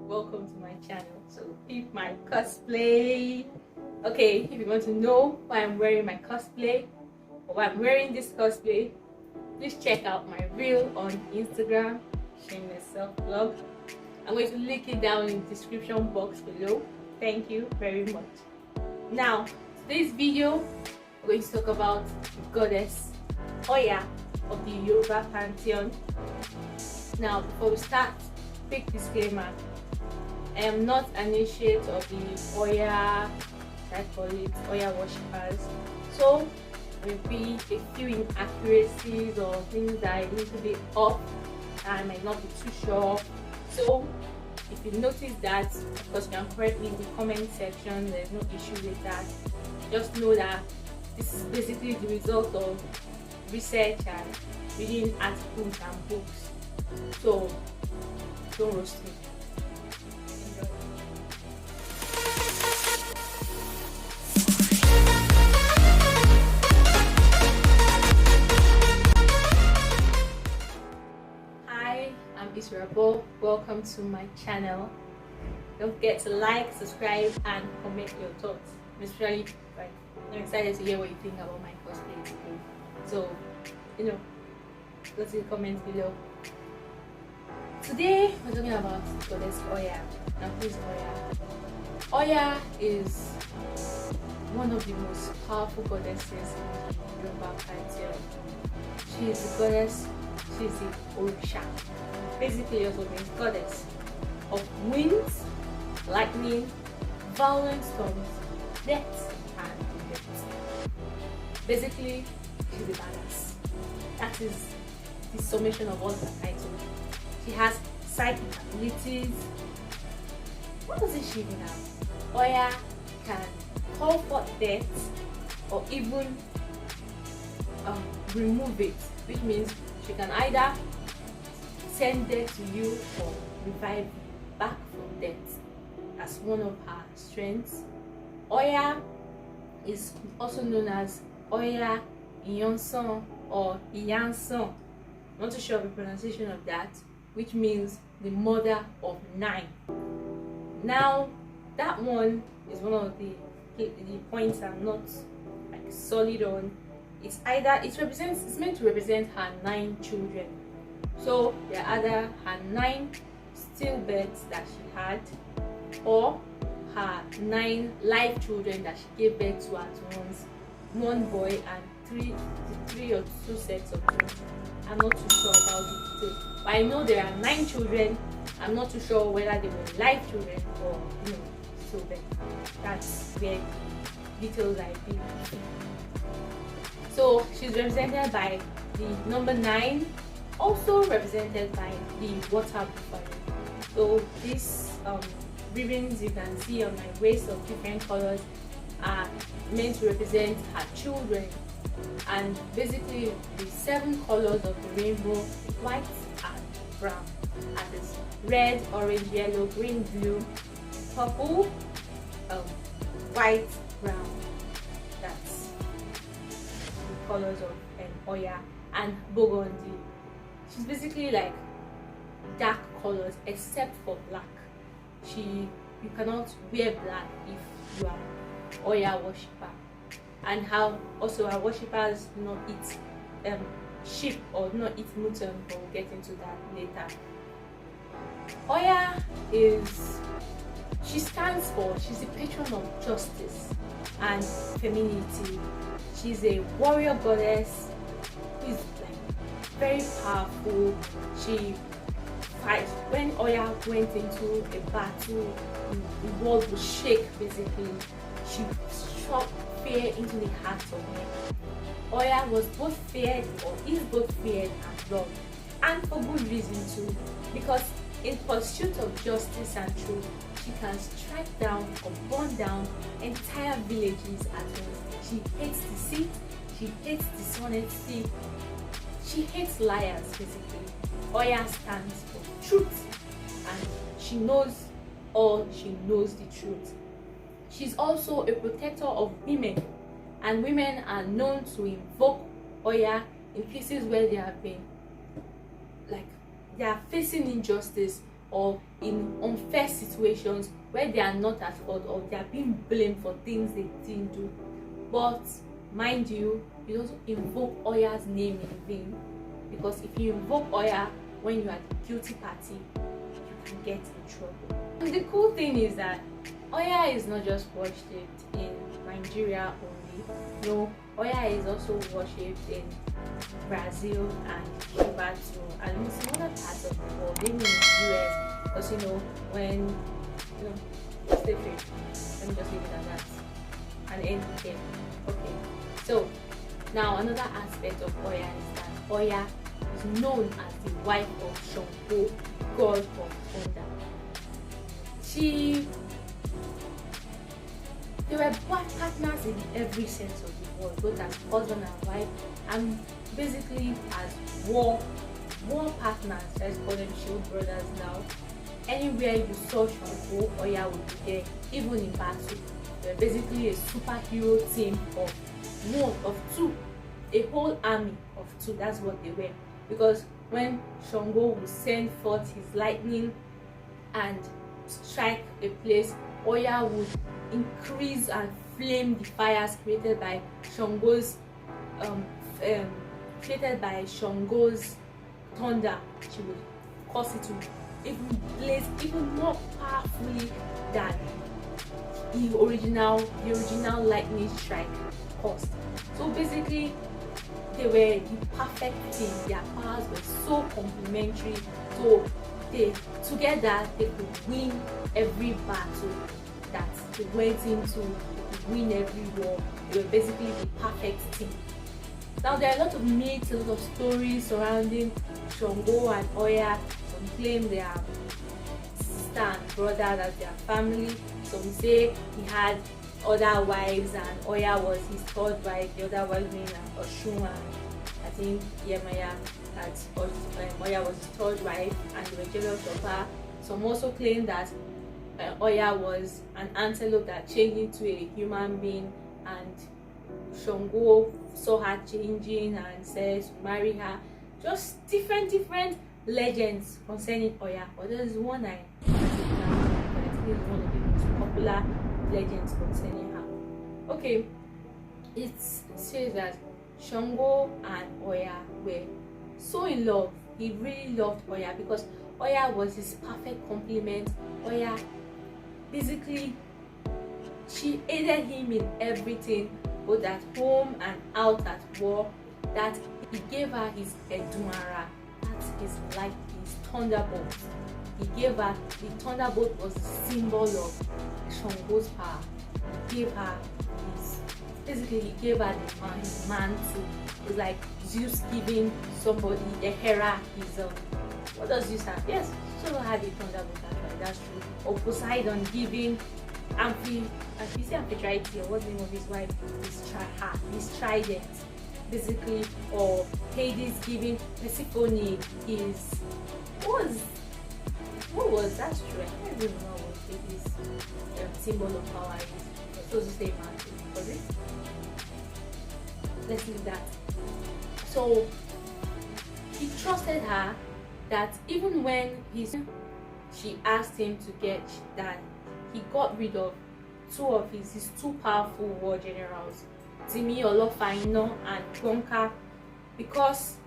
welcome to my channel. So peep my cosplay. Okay, if you want to know why I'm wearing my cosplay or why I'm wearing this cosplay, please check out my reel on Instagram, Shameless Self Vlog. I'm going to link it down in the description box below. Thank you very much. Now, today's video, we're going to talk about the goddess Oya of the Yoruba pantheon. Now, before we start, quick disclaimer: I am not an initiate of the Oya, I call it Oya worshippers. So there will be a few inaccuracies or things that are a little bit off and I might not be too sure. So if you notice that, of course you can correct me in the comment section. There's no issue with that. Just know that this is basically the result of research and reading articles and books. So don't roast me. Enjoy. Hi, I'm Israel. Welcome to my channel. Don't forget to like, subscribe, and comment your thoughts. Especially, I'm excited to hear what you think about my cosplay today. So, go to the comments below. Today we're talking about goddess Oya. Now, who is Oya? Oya is one of the most powerful goddesses in the Yoruba pantheon. She is the goddess. She is the Orisha. Basically, also means goddess of winds, lightning, violent storms, death, and rebirth. Basically, she's a badass. That is the summation of all her titles. She has psychic abilities. What does she even have? Oya can call forth death or even remove it, which means she can either send death to you or revive you back from death. That's one of her strengths. Oya is also known as Oya Iyonson or Iyanson. I'm not too sure of the pronunciation of that, which means the mother of 9. Now, that one is one of the points I'm not solid on. It's meant to represent her 9 children. So there are either her 9 stillbirths that she had, or her 9 live children that she gave birth to at once, 1 boy and 3 or 2 sets of twins. I'm not too sure about the details, but I know there are 9 children. I'm not too sure whether they were live children or stillbirth. That's where details I feel. So she's represented by the number 9, also represented by the water buffalo. So these ribbons you can see on my waist of different colors are meant to represent her children, and basically the 7 colors of the rainbow: white and brown. And it's red, orange, yellow, green, blue, purple, white, brown. That's the colors of Oya. And burgundy. She's basically like dark colors except for black. You cannot wear black if you are Oya worshipper. And how also our worshippers do not eat sheep or do not eat mutton, but we'll get into that later. Oya she's the patron of justice and femininity. She's a warrior goddess who is very powerful. She fights. When Oya went into a battle, the world would shake basically. She struck fear into the hearts of men. Oya was both feared, or is both feared and loved, and for good reason too, because in pursuit of justice and truth, she can strike down or burn down entire villages at once. She hates deceit, she hates dishonesty, she hates liars basically. Oya stands for truth, and she knows the truth. She's also a protector of women, and women are known to invoke Oya in cases where they have been they are facing injustice or in face situations where they are not at fault or they are being blamed for things they didn't do. But mind you, you don't invoke Oya's name in vain, because if you invoke Oya when you are the guilty party, you can get in trouble. And the cool thing is that Oya is not just worshipped in Nigeria only. No, Oya is also worshipped in Brazil and Cuba too, and in some other parts of the world, even in the US. Because when stay free. Let me just leave it at that and end it here. Okay. So now another aspect of Oya is that Oya is known as the wife of Chongo, god of thunder. They were partners in every sense of the word, both as husband and wife, and basically as war partners. Let's call them shield brothers now. Anywhere you saw Chongo, Oya would be there, even in battle. They're basically a superhero team of one, of two, a whole army of two. That's what they were. Because when Chongo would send forth his lightning and strike a place, Oya would increase and flame the fires created by Chongo's thunder. She would cause it to even blaze even more powerfully than the original lightning strike caused. So basically, they were the perfect team. Their powers were so complementary. So together they could win every battle that they went into. They could win every war. They were basically the perfect team. Now there are a lot of myths, a lot of stories surrounding Chongo and Oya. Some claim they are sister and brother, that they are family. Some say he had other wives and Oya was his third wife. The other wives being Oshun and I think Yemaya. That Oya was his third wife and they were jealous of her. Some also claim that Oya was an antelope that changed into a human being, and Chongo saw her changing and said to marry her. Just different legends concerning Oya, but there is one I think is one of the most popular legends concerning her. Okay, it says that Chongo and Oya were so in love. He really loved Oya because Oya was his perfect complement. Oya basically, she aided him in everything, both at home and out at war. That he gave her his Edumara, that's his light, his thunderbolt. He gave her, the thunderbolt was the symbol of Chongo's power. He gave her he gave her his mantle. It's like Zeus giving somebody, a Hera, his what does Zeus have? Yes, so had the thunderbolt, that's true. Or Poseidon giving Amphitrite, or what's the name of his wife? His trident, basically. Or Hades giving Persephone his what was that true? I can't even know what Hades symbol of power is. Supposed to say mantle, was it? Let's leave that. So he trusted her that even when she asked him to get that, he got rid of two of his two powerful war generals, Timi Olofaino and Bonka, because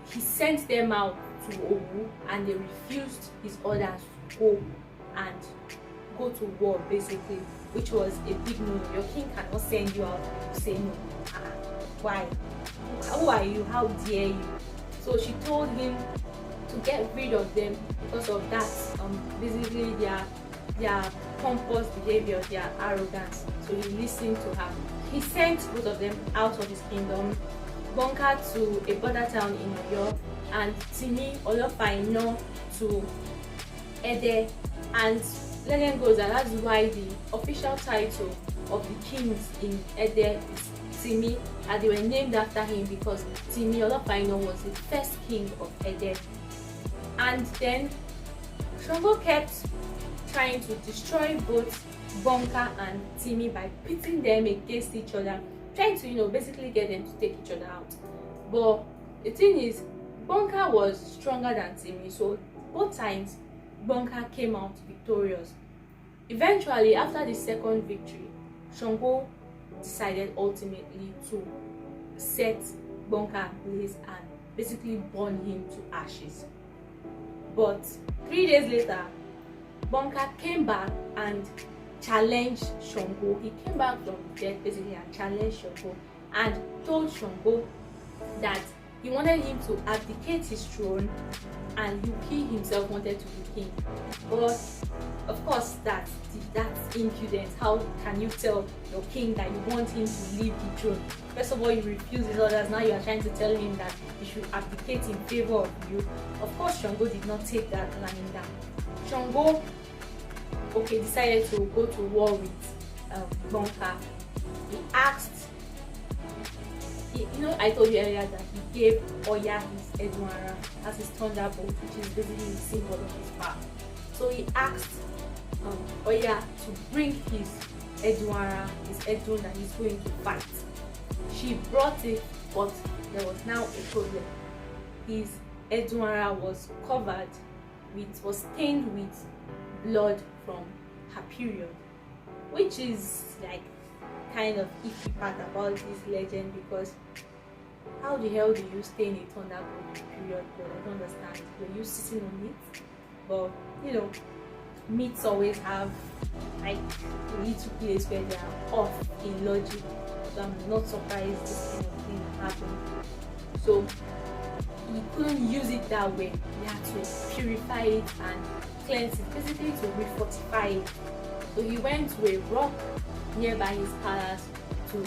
he sent them out to Owu and they refused his orders to go to war, basically, which was a big no. Your king cannot send you out to say no. Why? Who are you? How dare you? So she told him to get rid of them because of that. Basically their pompous behavior, their arrogance. So he listened to her. He sent both of them out of his kingdom, Bonka to a border town in Oyo, and Timi Olofaino to Ede. And legend goes that that's why the official title of the kings in Ede is Timi, and they were named after him because Timi Olofaino was the first king of Ede. And then Chongo kept trying to destroy both Bonka and Timi by pitting them against each other, trying to basically get them to take each other out. But the thing is, Bonka was stronger than Timi, so both times Bonka came out victorious. Eventually, after the second victory, Chongo decided ultimately to set Bonka ablaze and basically burn him to ashes. But 3 days later, Bonka came back and challenged Chongo. He came back from death basically and challenged Chongo and told Chongo that he wanted him to abdicate his throne and he himself wanted to be king. But of course that's impudent. How can you tell your king that you want him to leave the throne? First of all, you refuse his orders. Now you are trying to tell him that he should abdicate in favor of you. Of course, Chongo did not take that lying down. Chongo decided to go to war with Bonka. He asked, I told you earlier that he gave Oya his Edwara as his thunderbolt, which is basically the symbol of his power. So he asked Oya to bring his Edwara, his Edun that he's going to fight. She brought it, but there was now a problem. His Edwara was was stained with blood from her period, which is like kind of iffy part about this legend, because how the hell do you stain a thunderbolt with period blood? I don't understand. Were you sitting on it? But myths always have like a little place where they are off in logic, so I'm not surprised this kind of thing happened. So he couldn't use it that way. He had to purify it and cleanse it, basically to refortify it. So he went to a rock nearby his palace to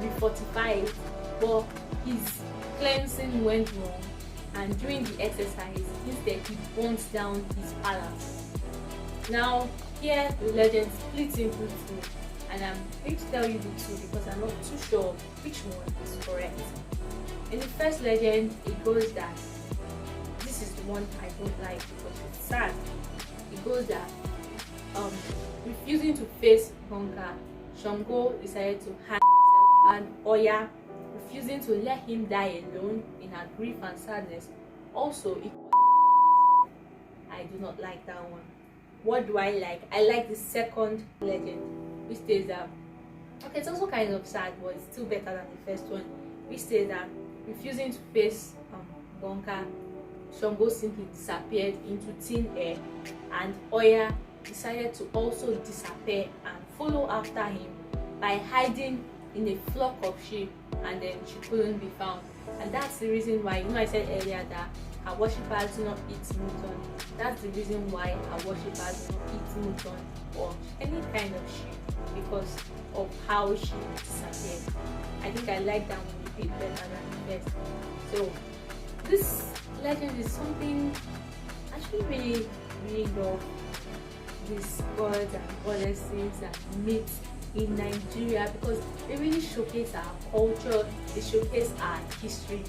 refortify it, but his cleansing went wrong, and during the exercise, instead he burnt down his palace. Now here the legend splits into two, and I'm going to tell you the two because I'm not too sure which one is correct. In the first legend, it goes that this is the one I don't like because it's sad. It goes that refusing to face Bonka, Chongo decided to hang himself, and Oya, refusing to let him die alone in her grief and sadness, also equally. I do not like that one. What do I like? I like the second legend, which says that it's also kind of sad, but it's still better than the first one, which says that refusing to face Bonka, Chongo simply disappeared into thin air, and Oya decided to also disappear and follow after him by hiding in a flock of sheep, and then she couldn't be found. And that's the reason why, I said earlier that her worshippers do not eat mutton. That's the reason why her worshippers do not eat mutton or any kind of sheep, because of how she disappeared. I think I like that one a bit better than the first. So this legend is something I actually really love. These gods and goddesses and myths in Nigeria, because they really showcase our culture, they showcase our history.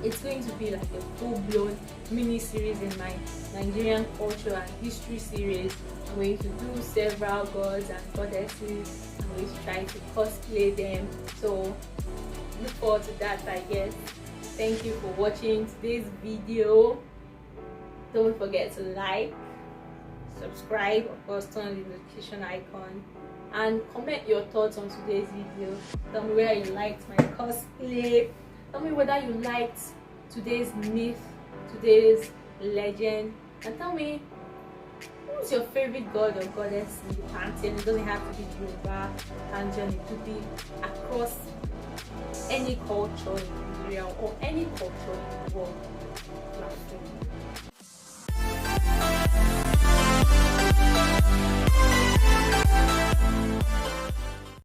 It's going to be like a full-blown mini-series in my Nigerian culture and history series. I'm going to do several gods and goddesses. I'm going to try to cosplay them. So look forward to that, I guess. Thank you for watching today's video. Don't forget to like, subscribe, of course, turn on the notification icon, and comment your thoughts on today's video. Tell me whether you liked my cosplay. Tell me whether you liked today's myth, today's legend, and tell me who's your favorite god or goddess in the pantheon. It doesn't have to be the Yoruba pantheon, it could be across any culture in Nigeria or any culture in the world.